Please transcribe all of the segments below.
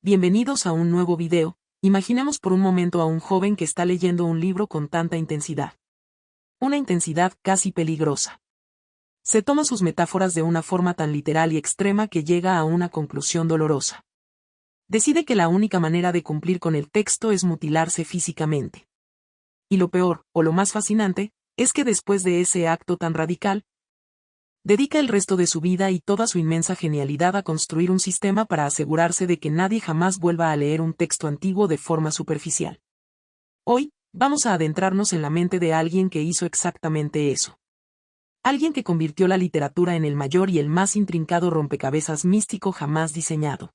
Bienvenidos a un nuevo video. Imaginemos por un momento a un joven que está leyendo un libro con tanta intensidad. Una intensidad casi peligrosa. Se toma sus metáforas de una forma tan literal y extrema que llega a una conclusión dolorosa. Decide que la única manera de cumplir con el texto es mutilarse físicamente. Y lo peor, o lo más fascinante, es que después de ese acto tan radical, dedica el resto de su vida y toda su inmensa genialidad a construir un sistema para asegurarse de que nadie jamás vuelva a leer un texto antiguo de forma superficial. Hoy, vamos a adentrarnos en la mente de alguien que hizo exactamente eso. Alguien que convirtió la literatura en el mayor y el más intrincado rompecabezas místico jamás diseñado.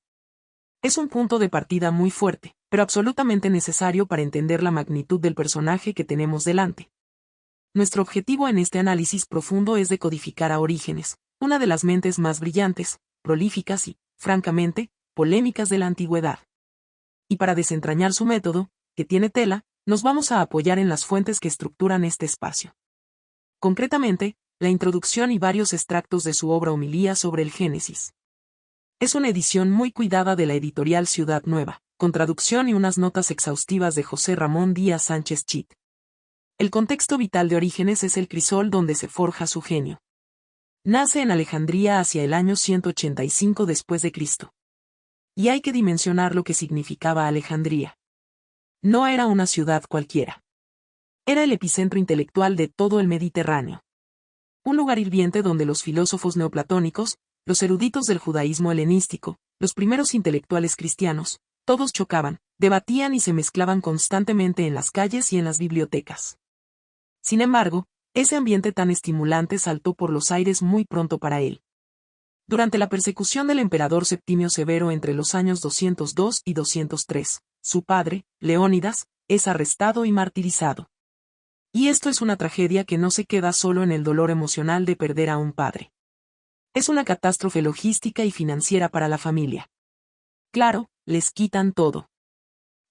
Es un punto de partida muy fuerte, pero absolutamente necesario para entender la magnitud del personaje que tenemos delante. Nuestro objetivo en este análisis profundo es decodificar a Orígenes, una de las mentes más brillantes, prolíficas y, francamente, polémicas de la antigüedad. Y para desentrañar su método, que tiene tela, nos vamos a apoyar en las fuentes que estructuran este espacio. Concretamente, la introducción y varios extractos de su obra Homilía sobre el Génesis. Es una edición muy cuidada de la editorial Ciudad Nueva, con traducción y unas notas exhaustivas de José Ramón Díaz Sánchez Chit. El contexto vital de Orígenes es el crisol donde se forja su genio. Nace en Alejandría hacia el año 185 después de Cristo. Y hay que dimensionar lo que significaba Alejandría. No era una ciudad cualquiera. Era el epicentro intelectual de todo el Mediterráneo. Un lugar hirviente donde los filósofos neoplatónicos, los eruditos del judaísmo helenístico, los primeros intelectuales cristianos, todos chocaban, debatían y se mezclaban constantemente en las calles y en las bibliotecas. Sin embargo, ese ambiente tan estimulante saltó por los aires muy pronto para él. Durante la persecución del emperador Septimio Severo entre los años 202 y 203, su padre, Leónidas, es arrestado y martirizado. Y esto es una tragedia que no se queda solo en el dolor emocional de perder a un padre. Es una catástrofe logística y financiera para la familia. Claro, les quitan todo.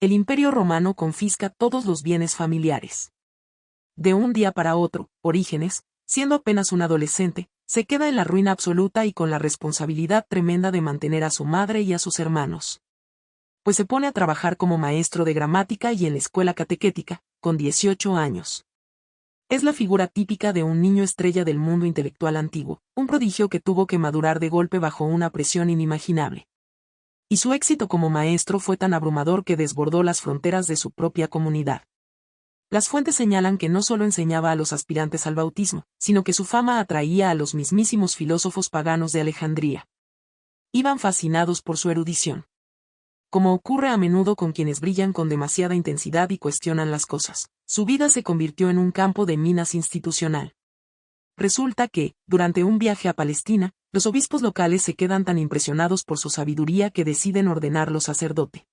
El Imperio Romano confisca todos los bienes familiares. De un día para otro, Orígenes, siendo apenas un adolescente, se queda en la ruina absoluta y con la responsabilidad tremenda de mantener a su madre y a sus hermanos. Pues se pone a trabajar como maestro de gramática y en la escuela catequética, con 18 años. Es la figura típica de un niño estrella del mundo intelectual antiguo, un prodigio que tuvo que madurar de golpe bajo una presión inimaginable. Y su éxito como maestro fue tan abrumador que desbordó las fronteras de su propia comunidad. Las fuentes señalan que no solo enseñaba a los aspirantes al bautismo, sino que su fama atraía a los mismísimos filósofos paganos de Alejandría. Iban fascinados por su erudición. Como ocurre a menudo con quienes brillan con demasiada intensidad y cuestionan las cosas, su vida se convirtió en un campo de minas institucional. Resulta que, durante un viaje a Palestina, los obispos locales se quedan tan impresionados por su sabiduría que deciden ordenarlo sacerdote.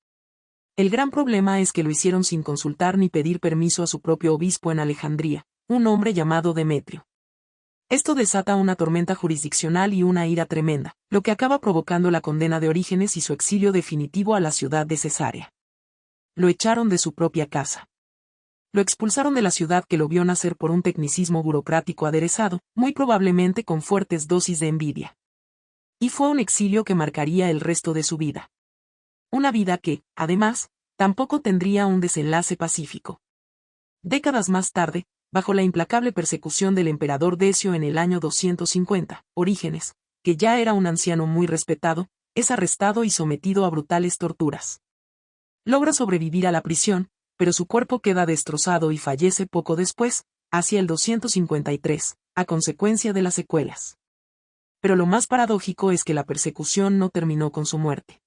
El gran problema es que lo hicieron sin consultar ni pedir permiso a su propio obispo en Alejandría, un hombre llamado Demetrio. Esto desata una tormenta jurisdiccional y una ira tremenda, lo que acaba provocando la condena de Orígenes y su exilio definitivo a la ciudad de Cesarea. Lo echaron de su propia casa. Lo expulsaron de la ciudad que lo vio nacer por un tecnicismo burocrático aderezado, muy probablemente con fuertes dosis de envidia. Y fue un exilio que marcaría el resto de su vida. Una vida que, además, tampoco tendría un desenlace pacífico. Décadas más tarde, bajo la implacable persecución del emperador Decio en el año 250, Orígenes, que ya era un anciano muy respetado, es arrestado y sometido a brutales torturas. Logra sobrevivir a la prisión, pero su cuerpo queda destrozado y fallece poco después, hacia el 253, a consecuencia de las secuelas. Pero lo más paradójico es que la persecución no terminó con su muerte.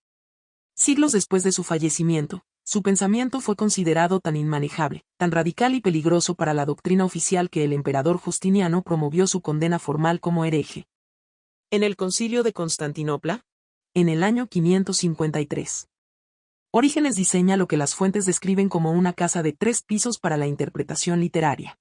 Siglos después de su fallecimiento, su pensamiento fue considerado tan inmanejable, tan radical y peligroso para la doctrina oficial que el emperador Justiniano promovió su condena formal como hereje. En el Concilio de Constantinopla, en el año 553. Orígenes diseña lo que las fuentes describen como una casa de 3 pisos para la interpretación literaria.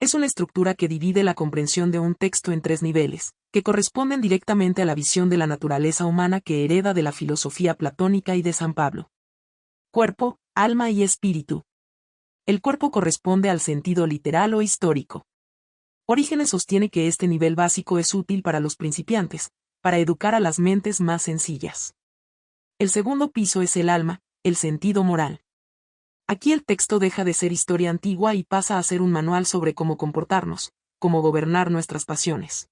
Es una estructura que divide la comprensión de un texto en 3 niveles, que corresponden directamente a la visión de la naturaleza humana que hereda de la filosofía platónica y de San Pablo. Cuerpo, alma y espíritu. El cuerpo corresponde al sentido literal o histórico. Orígenes sostiene que este nivel básico es útil para los principiantes, para educar a las mentes más sencillas. El segundo piso es el alma, el sentido moral. Aquí el texto deja de ser historia antigua y pasa a ser un manual sobre cómo comportarnos, cómo gobernar nuestras pasiones.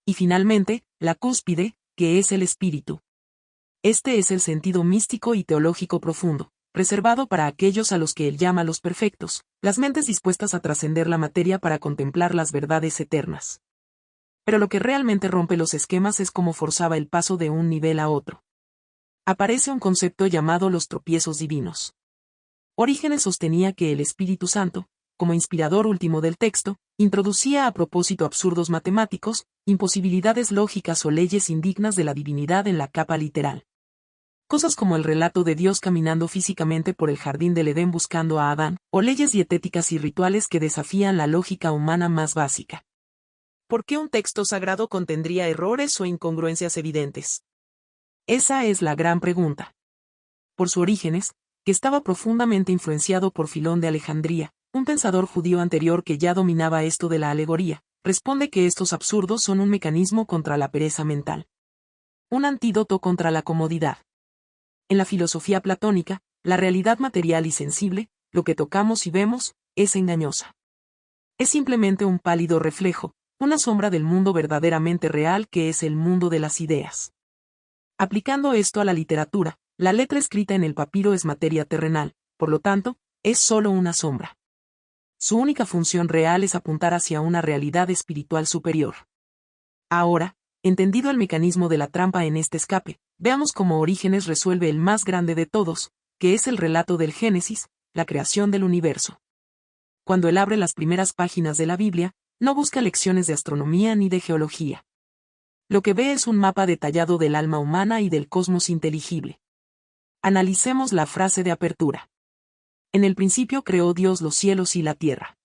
Y finalmente, la cúspide, que es el espíritu. Este es el sentido místico y teológico profundo, reservado para aquellos a los que él llama los perfectos, las mentes dispuestas a trascender la materia para contemplar las verdades eternas. Pero lo que realmente rompe los esquemas es cómo forzaba el paso de un nivel a otro. Aparece un concepto llamado los tropiezos divinos. Orígenes sostenía que el Espíritu Santo, como inspirador último del texto, introducía a propósito absurdos matemáticos, imposibilidades lógicas o leyes indignas de la divinidad en la capa literal. Cosas como el relato de Dios caminando físicamente por el jardín del Edén buscando a Adán, o leyes dietéticas y rituales que desafían la lógica humana más básica. ¿Por qué un texto sagrado contendría errores o incongruencias evidentes? Esa es la gran pregunta. Por su Orígenes, que estaba profundamente influenciado por Filón de Alejandría, un pensador judío anterior que ya dominaba esto de la alegoría, responde que estos absurdos son un mecanismo contra la pereza mental. Un antídoto contra la comodidad. En la filosofía platónica, la realidad material y sensible, lo que tocamos y vemos, es engañosa. Es simplemente un pálido reflejo, una sombra del mundo verdaderamente real que es el mundo de las ideas. Aplicando esto a la literatura, la letra escrita en el papiro es materia terrenal, por lo tanto, es solo una sombra. Su única función real es apuntar hacia una realidad espiritual superior. Ahora, entendido el mecanismo de la trampa en este escape, veamos cómo Orígenes resuelve el más grande de todos, que es el relato del Génesis, la creación del universo. Cuando él abre las primeras páginas de la Biblia, no busca lecciones de astronomía ni de geología. Lo que ve es un mapa detallado del alma humana y del cosmos inteligible. Analicemos la frase de apertura. En el principio creó Dios los cielos y la tierra.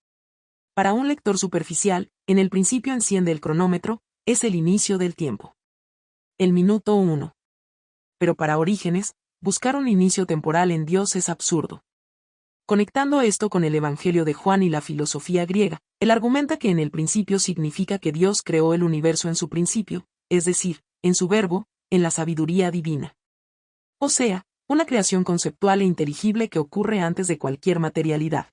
Para un lector superficial, en el principio enciende el cronómetro, es el inicio del tiempo. El minuto 1. Pero para Orígenes, buscar un inicio temporal en Dios es absurdo. Conectando esto con el Evangelio de Juan y la filosofía griega, él argumenta que en el principio significa que Dios creó el universo en su principio, es decir, en su verbo, en la sabiduría divina. O sea, una creación conceptual e inteligible que ocurre antes de cualquier materialidad.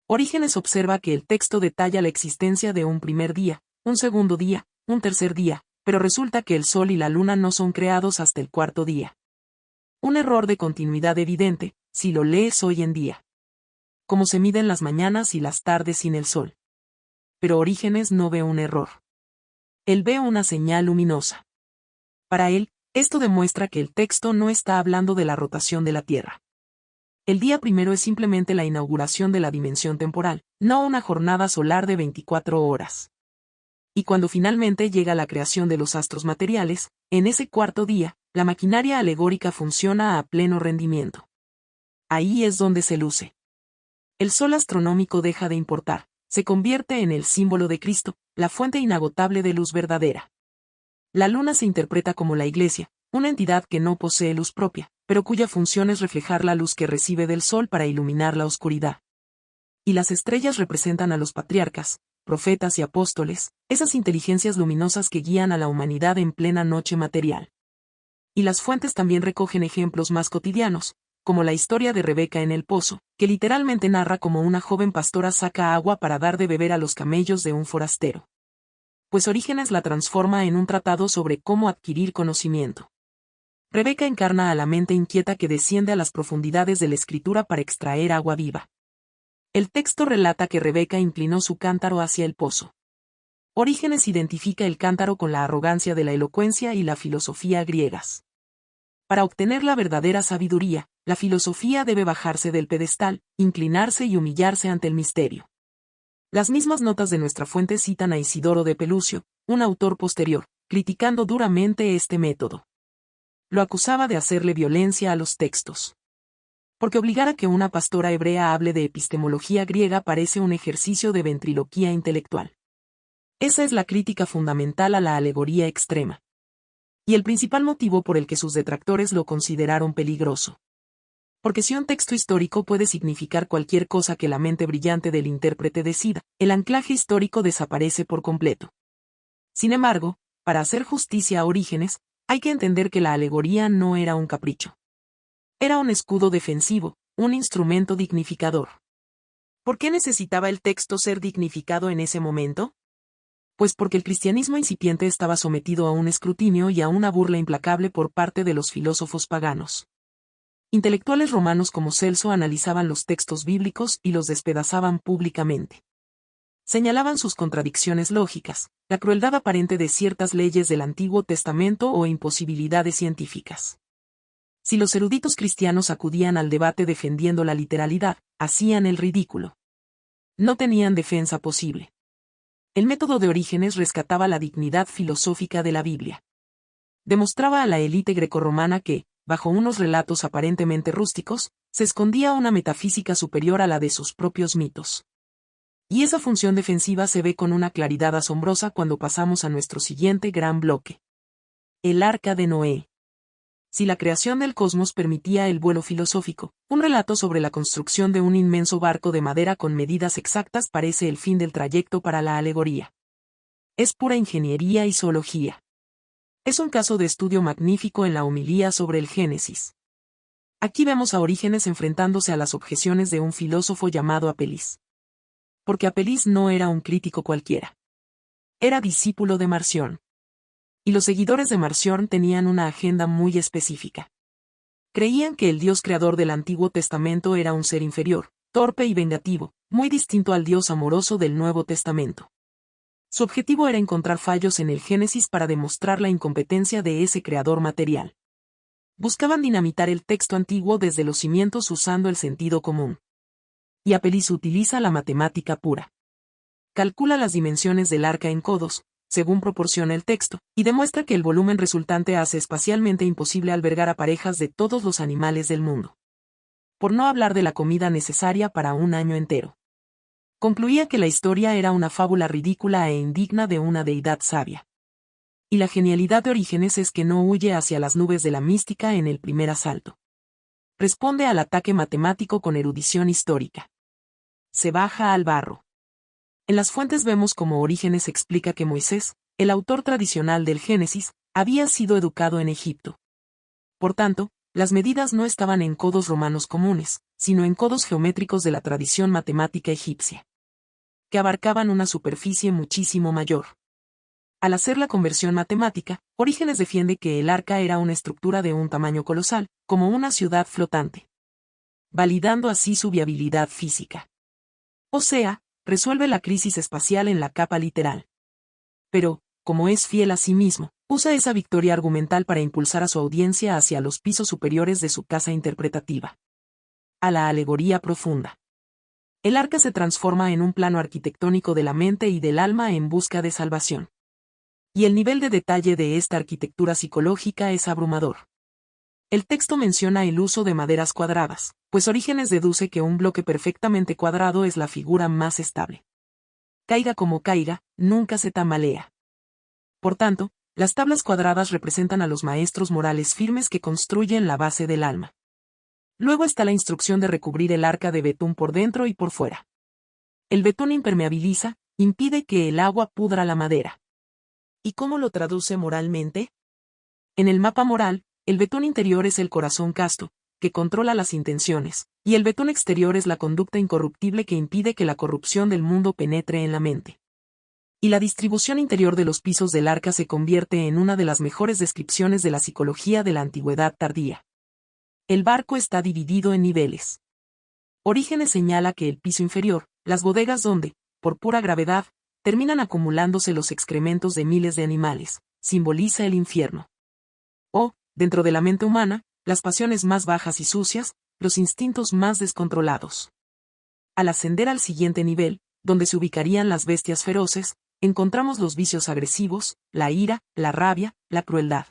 Orígenes observa que el texto detalla la existencia de un primer día, un segundo día, un tercer día, pero resulta que el sol y la luna no son creados hasta el cuarto día. Un error de continuidad evidente, si lo lees hoy en día. Como se miden las mañanas y las tardes sin el sol. Pero Orígenes no ve un error. Él ve una señal luminosa. Para él, esto demuestra que el texto no está hablando de la rotación de la Tierra. El día primero es simplemente la inauguración de la dimensión temporal, no una jornada solar de 24 horas. Y cuando finalmente llega la creación de los astros materiales, en ese cuarto día, la maquinaria alegórica funciona a pleno rendimiento. Ahí es donde se luce. El sol astronómico deja de importar, se convierte en el símbolo de Cristo, la fuente inagotable de luz verdadera. La luna se interpreta como la Iglesia, una entidad que no posee luz propia, pero cuya función es reflejar la luz que recibe del sol para iluminar la oscuridad. Y las estrellas representan a los patriarcas, profetas y apóstoles, esas inteligencias luminosas que guían a la humanidad en plena noche material. Y las fuentes también recogen ejemplos más cotidianos, como la historia de Rebeca en el pozo, que literalmente narra cómo una joven pastora saca agua para dar de beber a los camellos de un forastero. Pues Orígenes la transforma en un tratado sobre cómo adquirir conocimiento. Rebeca encarna a la mente inquieta que desciende a las profundidades de la escritura para extraer agua viva. El texto relata que Rebeca inclinó su cántaro hacia el pozo. Orígenes identifica el cántaro con la arrogancia de la elocuencia y la filosofía griegas. Para obtener la verdadera sabiduría, la filosofía debe bajarse del pedestal, inclinarse y humillarse ante el misterio. Las mismas notas de nuestra fuente citan a Isidoro de Pelucio, un autor posterior, criticando duramente este método. Lo acusaba de hacerle violencia a los textos. Porque obligar a que una pastora hebrea hable de epistemología griega parece un ejercicio de ventriloquía intelectual. Esa es la crítica fundamental a la alegoría extrema. Y el principal motivo por el que sus detractores lo consideraron peligroso. Porque si un texto histórico puede significar cualquier cosa que la mente brillante del intérprete decida, el anclaje histórico desaparece por completo. Sin embargo, para hacer justicia a Orígenes, Hay que entender que la alegoría no era un capricho. Era un escudo defensivo, un instrumento dignificador. ¿Por qué necesitaba el texto ser dignificado en ese momento? Pues porque el cristianismo incipiente estaba sometido a un escrutinio y a una burla implacable por parte de los filósofos paganos. Intelectuales romanos como Celso analizaban los textos bíblicos y los despedazaban públicamente. Señalaban sus contradicciones lógicas, la crueldad aparente de ciertas leyes del Antiguo Testamento o imposibilidades científicas. Si los eruditos cristianos acudían al debate defendiendo la literalidad, hacían el ridículo. No tenían defensa posible. El método de Orígenes rescataba la dignidad filosófica de la Biblia. Demostraba a la élite grecorromana que, bajo unos relatos aparentemente rústicos, se escondía una metafísica superior a la de sus propios mitos. Y esa función defensiva se ve con una claridad asombrosa cuando pasamos a nuestro siguiente gran bloque. El Arca de Noé. Si la creación del cosmos permitía el vuelo filosófico, un relato sobre la construcción de un inmenso barco de madera con medidas exactas parece el fin del trayecto para la alegoría. Es pura ingeniería y zoología. Es un caso de estudio magnífico en la homilía sobre el Génesis. Aquí vemos a Orígenes enfrentándose a las objeciones de un filósofo llamado Apelis. Porque Apelis no era un crítico cualquiera. Era discípulo de Marción. Y los seguidores de Marción tenían una agenda muy específica. Creían que el Dios creador del Antiguo Testamento era un ser inferior, torpe y vengativo, muy distinto al Dios amoroso del Nuevo Testamento. Su objetivo era encontrar fallos en el Génesis para demostrar la incompetencia de ese creador material. Buscaban dinamitar el texto antiguo desde los cimientos usando el sentido común. Y Apelis utiliza la matemática pura. Calcula las dimensiones del arca en codos, según proporciona el texto, y demuestra que el volumen resultante hace espacialmente imposible albergar a parejas de todos los animales del mundo. Por no hablar de la comida necesaria para un año entero. Concluía que la historia era una fábula ridícula e indigna de una deidad sabia. Y la genialidad de Orígenes es que no huye hacia las nubes de la mística en el primer asalto. Responde al ataque matemático con erudición histórica. Se baja al barro. En las fuentes vemos cómo Orígenes explica que Moisés, el autor tradicional del Génesis, había sido educado en Egipto. Por tanto, las medidas no estaban en codos romanos comunes, sino en codos geométricos de la tradición matemática egipcia, que abarcaban una superficie muchísimo mayor. Al hacer la conversión matemática, Orígenes defiende que el arca era una estructura de un tamaño colosal, como una ciudad flotante, validando así su viabilidad física. O sea, resuelve la crisis espacial en la capa literal. Pero, como es fiel a sí mismo, usa esa victoria argumental para impulsar a su audiencia hacia los pisos superiores de su casa interpretativa. A la alegoría profunda. El arca se transforma en un plano arquitectónico de la mente y del alma en busca de salvación. Y el nivel de detalle de esta arquitectura psicológica es abrumador. El texto menciona el uso de maderas cuadradas, pues Orígenes deduce que un bloque perfectamente cuadrado es la figura más estable. Caiga como caiga, nunca se tambalea. Por tanto, las tablas cuadradas representan a los maestros morales firmes que construyen la base del alma. Luego está la instrucción de recubrir el arca de betún por dentro y por fuera. El betún impermeabiliza, impide que el agua pudra la madera. ¿Y cómo lo traduce moralmente? En el mapa moral, el betún interior es el corazón casto, que controla las intenciones, y el betún exterior es la conducta incorruptible que impide que la corrupción del mundo penetre en la mente. Y la distribución interior de los pisos del arca se convierte en una de las mejores descripciones de la psicología de la antigüedad tardía. El barco está dividido en niveles. Orígenes señala que el piso inferior, las bodegas donde, por pura gravedad, terminan acumulándose los excrementos de miles de animales, simboliza el infierno. O, dentro de la mente humana, las pasiones más bajas y sucias, los instintos más descontrolados. Al ascender al siguiente nivel, donde se ubicarían las bestias feroces, encontramos los vicios agresivos, la ira, la rabia, la crueldad.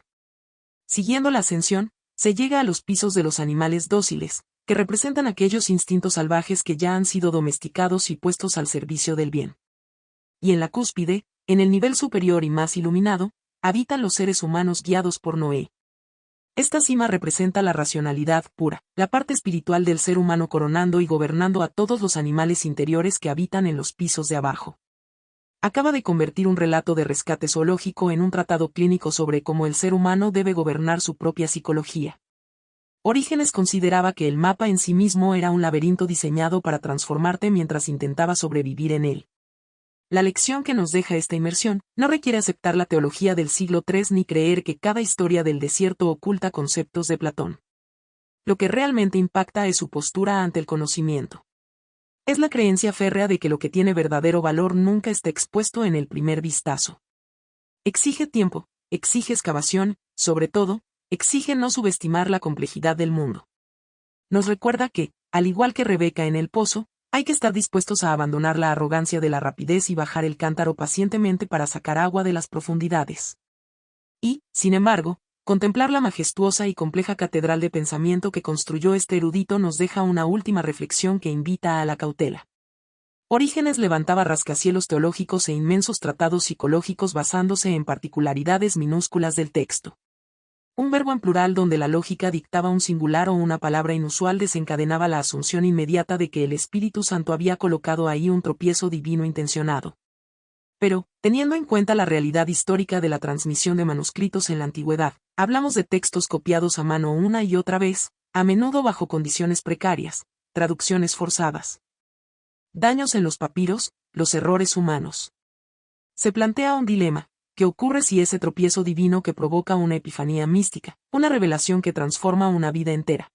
Siguiendo la ascensión, se llega a los pisos de los animales dóciles, que representan aquellos instintos salvajes que ya han sido domesticados y puestos al servicio del bien. Y en la cúspide, en el nivel superior y más iluminado, habitan los seres humanos guiados por Noé. Esta cima representa la racionalidad pura, la parte espiritual del ser humano coronando y gobernando a todos los animales interiores que habitan en los pisos de abajo. acaba de convertir un relato de rescate zoológico en un tratado clínico sobre cómo el ser humano debe gobernar su propia psicología. Orígenes consideraba que el mapa en sí mismo era un laberinto diseñado para transformarte mientras intentaba sobrevivir en él. La lección que nos deja esta inmersión no requiere aceptar la teología del siglo III ni creer que cada historia del desierto oculta conceptos de Platón. Lo que realmente impacta es su postura ante el conocimiento. Es la creencia férrea de que lo que tiene verdadero valor nunca está expuesto en el primer vistazo. Exige tiempo, exige excavación, sobre todo, exige no subestimar la complejidad del mundo. Nos recuerda que, al igual que Rebeca en el pozo, hay que estar dispuestos a abandonar la arrogancia de la rapidez y bajar el cántaro pacientemente para sacar agua de las profundidades. Y, sin embargo, contemplar la majestuosa y compleja catedral de pensamiento que construyó este erudito nos deja una última reflexión que invita a la cautela. Orígenes levantaba rascacielos teológicos e inmensos tratados psicológicos basándose en particularidades minúsculas del texto. Un verbo en plural donde la lógica dictaba un singular o una palabra inusual desencadenaba la asunción inmediata de que el Espíritu Santo había colocado ahí un tropiezo divino intencionado. Pero, teniendo en cuenta la realidad histórica de la transmisión de manuscritos en la antigüedad, hablamos de textos copiados a mano una y otra vez, a menudo bajo condiciones precarias, traducciones forzadas. Daños en los papiros, los errores humanos. Se plantea un dilema. ¿Qué ocurre si ese tropiezo divino que provoca una epifanía mística, una revelación que transforma una vida entera?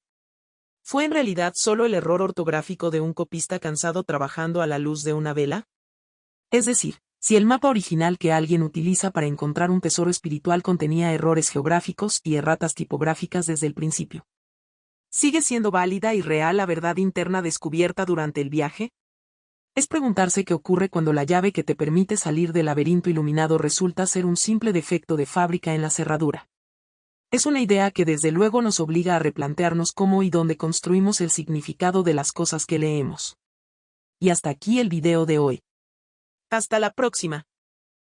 ¿Fue en realidad solo el error ortográfico de un copista cansado trabajando a la luz de una vela? Es decir, si el mapa original que alguien utiliza para encontrar un tesoro espiritual contenía errores geográficos y erratas tipográficas desde el principio, ¿sigue siendo válida y real la verdad interna descubierta durante el viaje? Es preguntarse qué ocurre cuando la llave que te permite salir del laberinto iluminado resulta ser un simple defecto de fábrica en la cerradura. Es una idea que desde luego nos obliga a replantearnos cómo y dónde construimos el significado de las cosas que leemos. Y hasta aquí el video de hoy. Hasta la próxima.